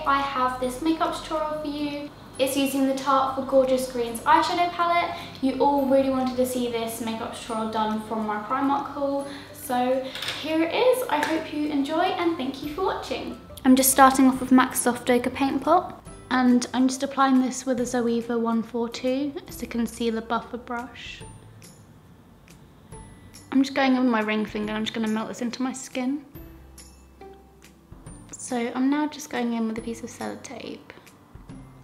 I have this makeup tutorial for you. It's using the Tarte for Gorgeous Greens eyeshadow palette. You all really wanted to see this makeup tutorial done from my Primark haul, so here it is. I hope you enjoy and thank you for watching. I'm just starting off with MAC Soft Ochre Paint Pot, and I'm just applying this with a Zoeva 142. It's a concealer buffer brush. I'm just going in with my ring finger and I'm just going to melt this into my skin. So I'm now just going in with a piece of sellotape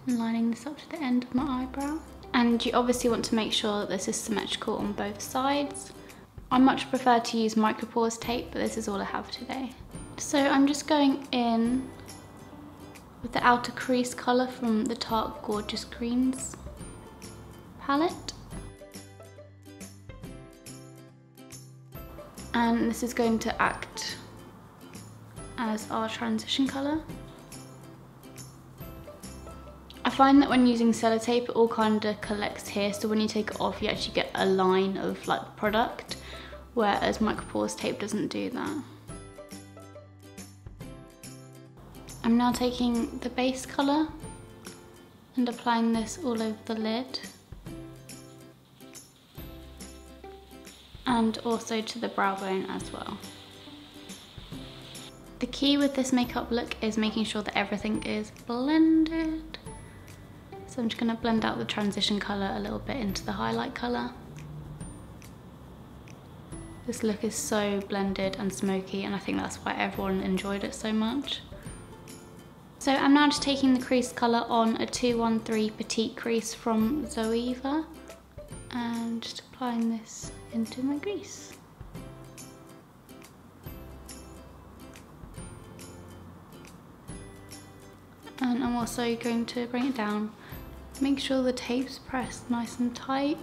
and lining this up to the end of my eyebrow. And you obviously want to make sure that this is symmetrical on both sides. I much prefer to use micropores tape, but this is all I have today. So I'm just going in with the outer crease colour from the Tarte Gorgeous Greens palette. And this is going to act as our transition colour. I find that when using sellotape it all kind of collects here, so when you take it off you actually get a line of like product, whereas micropores tape doesn't do that. I'm now taking the base colour and applying this all over the lid and also to the brow bone as well. The key with this makeup look is making sure that everything is blended. So I'm just going to blend out the transition colour a little bit into the highlight colour. This look is so blended and smoky, and I think that's why everyone enjoyed it so much. So I'm now just taking the crease colour on a 213 Petite crease from Zoeva and just applying this into my crease. And I'm also going to bring it down. Make sure the tape's pressed nice and tight.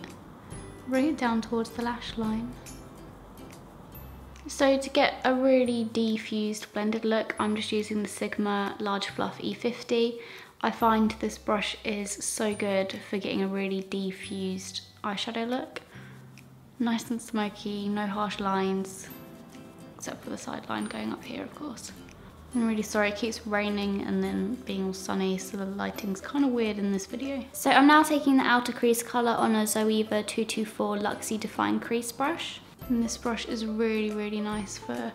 Bring it down towards the lash line. So to get a really diffused blended look, I'm just using the Sigma Large Fluff E50. I find this brush is so good for getting a really diffused eyeshadow look. Nice and smoky, no harsh lines, except for the side line going up here of course. I'm really sorry, it keeps raining and then being all sunny, so the lighting's kind of weird in this video. So I'm now taking the outer crease colour on a Zoeva 224 Luxie Define Crease brush. And this brush is really nice for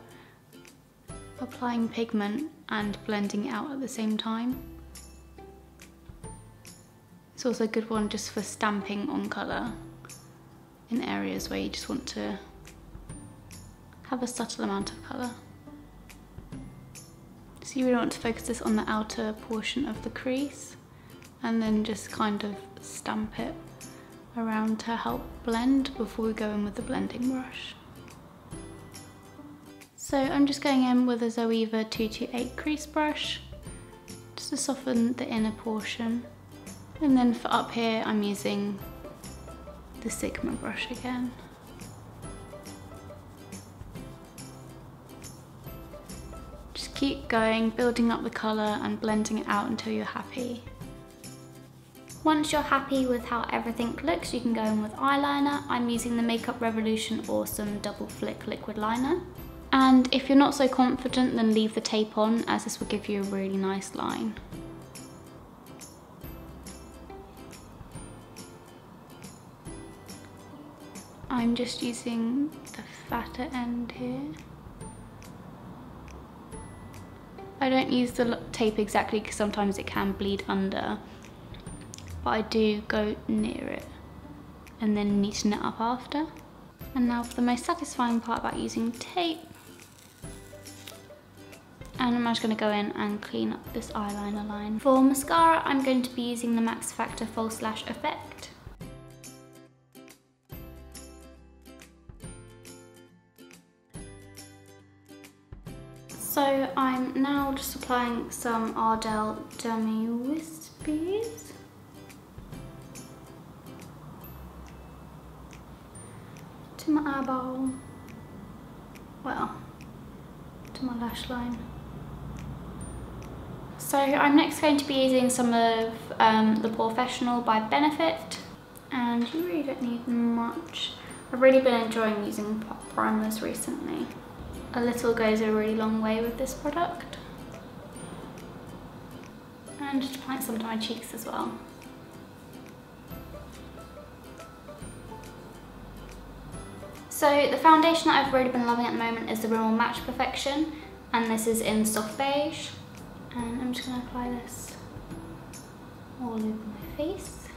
applying pigment and blending it out at the same time. It's also a good one just for stamping on colour in areas where you just want to have a subtle amount of colour. So you really want to focus this on the outer portion of the crease and then just kind of stamp it around to help blend before we go in with the blending brush. So I'm just going in with a Zoeva 228 crease brush just to soften the inner portion, and then for up here I'm using the Sigma brush again. Just keep going, building up the colour and blending it out until you're happy. Once you're happy with how everything looks, you can go in with eyeliner. I'm using the Makeup Revolution Awesome Double Flick Liquid Liner. And if you're not so confident, then leave the tape on, as this will give you a really nice line. I'm just using the fatter end here. I don't use the tape exactly because sometimes it can bleed under, but I do go near it and then neaten it up after. And now for the most satisfying part about using tape. And I'm just going to go in and clean up this eyeliner line. For mascara, I'm going to be using the Max Factor False Lash Effect. So I'm now just applying some Ardell Dummy Wispies. To my eyeball. Well, to my lash line. So I'm next going to be using some of the Professional by Benefit, and you really don't need much. I've really been enjoying using primers recently. A little goes a really long way with this product. And just applying some to my cheeks as well. So the foundation that I've really been loving at the moment is the Rimmel Match Perfection, and this is in soft beige. And I'm just going to apply this all over my face.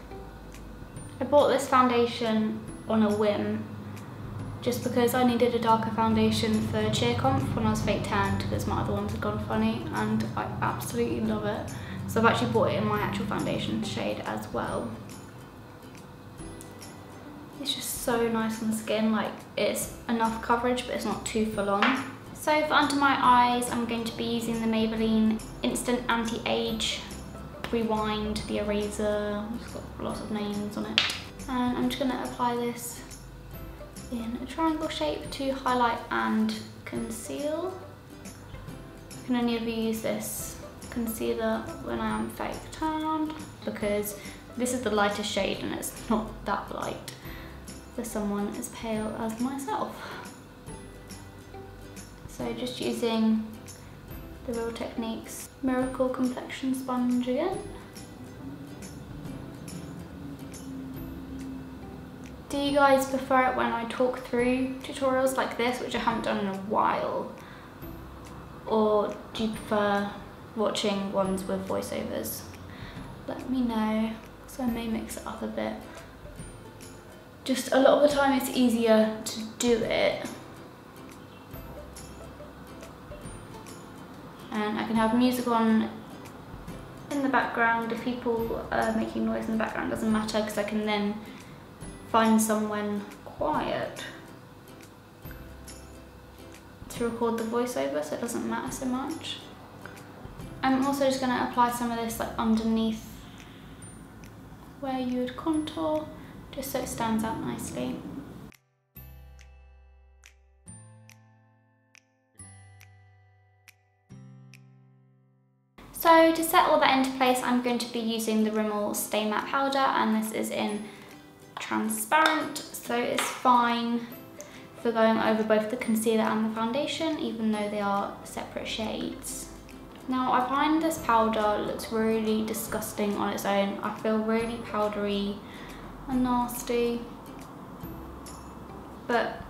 I bought this foundation on a whim, just because I needed a darker foundation for cheer comp when I was fake tanned, because my other ones had gone funny, and I absolutely love it. So I've actually bought it in my actual foundation shade as well. It's just so nice on the skin, like it's enough coverage but it's not too full on. So for under my eyes, I'm going to be using the Maybelline Instant Anti-Age Rewind, the eraser. It's got lots of names on it. And I'm just going to apply this in a triangle shape to highlight and conceal. I can only ever use this concealer when I am fake tanned, because this is the lightest shade and it's not that light for someone as pale as myself. So just using the Real Techniques Miracle Complexion Sponge again. Do you guys prefer it when I talk through tutorials like this, which I haven't done in a while? Or do you prefer watching ones with voiceovers? Let me know, so I may mix it up a bit. Just a lot of the time it's easier to do it. And I can have music on in the background. If people are making noise in the background, it doesn't matter, because I can then find somewhere quiet to record the voiceover, so it doesn't matter so much. I'm also just going to apply some of this like underneath where you would contour, just so it stands out nicely. So to set all that into place, I'm going to be using the Rimmel Stay Matte Powder, and this is in transparent, so it's fine for going over both the concealer and the foundation, even though they are separate shades. Now I find this powder looks really disgusting on its own. I feel really powdery and nasty, but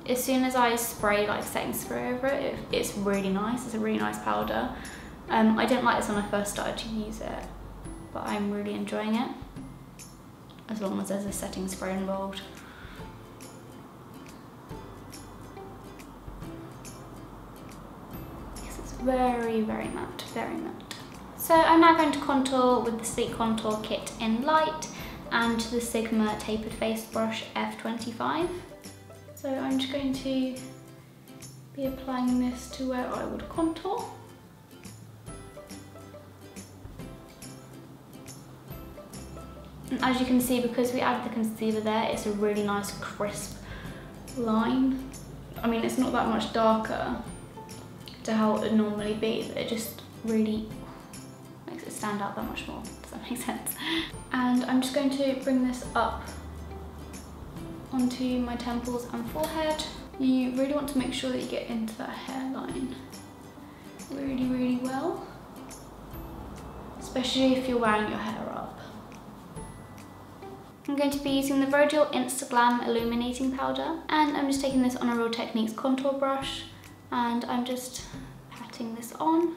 as soon as I spray like setting spray over it, it's really nice. It's a really nice powder. I didn't like this when I first started to use it, but I'm really enjoying it, as long as there's a setting spray involved. Yes, it's very, very matte, very matte. So I'm now going to contour with the Sleek Contour Kit in Light and the Sigma Tapered Face Brush F25. So I'm just going to be applying this to where I would contour. And as you can see, because we added the concealer there, it's a really nice crisp line. I mean, it's not that much darker to how it would normally be, but it just really makes it stand out that much more. Does that make sense? And I'm just going to bring this up onto my temples and forehead. You really want to make sure that you get into that hairline really, really well, especially if you're wearing your hair up. I'm going to be using the Rodial Instaglam Illuminating Powder, and I'm just taking this on a Real Techniques contour brush, and I'm just patting this on,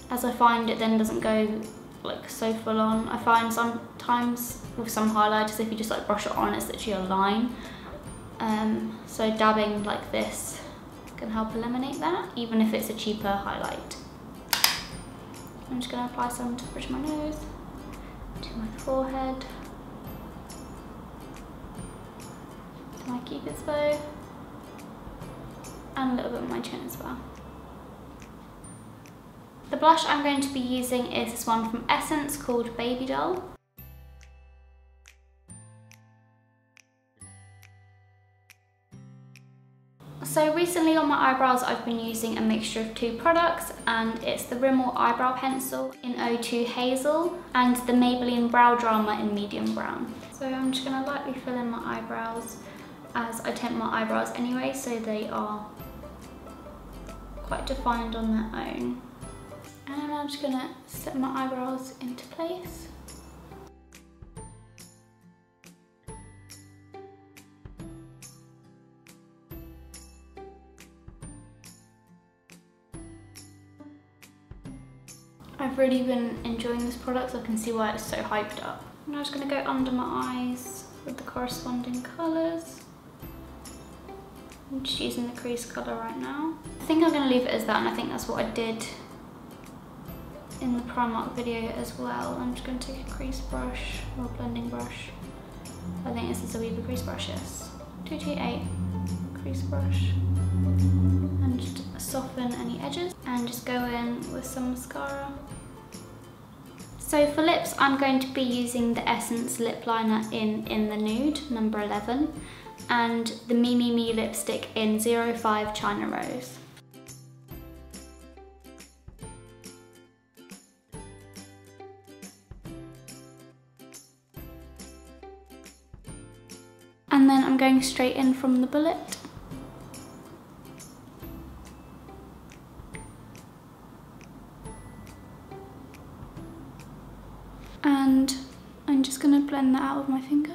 as I find it then doesn't go like so full on. I find sometimes with some highlighters, if you just like brush it on, it's literally a line. So dabbing like this can help eliminate that, even if it's a cheaper highlight. I'm just going to apply some to the bridge of my nose, to my forehead, to my cupid's bow, and a little bit on my chin as well. The blush I'm going to be using is this one from Essence called Baby Doll. So recently on my eyebrows I've been using a mixture of two products, and it's the Rimmel Eyebrow Pencil in 02 Hazel and the Maybelline Brow Drama in Medium Brown. So I'm just going to lightly fill in my eyebrows, as I tint my eyebrows anyway, so they are quite defined on their own. And I'm now just gonna set my eyebrows into place. I've really been enjoying this product, so I can see why it's so hyped up. I'm now just gonna go under my eyes with the corresponding colours. I'm just using the crease colour right now. I think I'm gonna leave it as that, and I think that's what I did in the Primark video as well. I'm just gonna take a crease brush, or a blending brush. I think this is a Zoeva crease brush, yes. 228 crease brush. And just soften any edges, and just go in with some mascara. So for lips, I'm going to be using the Essence lip liner in the Nude, number 11, and the Me Me Me lipstick in 05 China Rose. And then I'm going straight in from the bullet. And I'm just going to blend that out with my finger.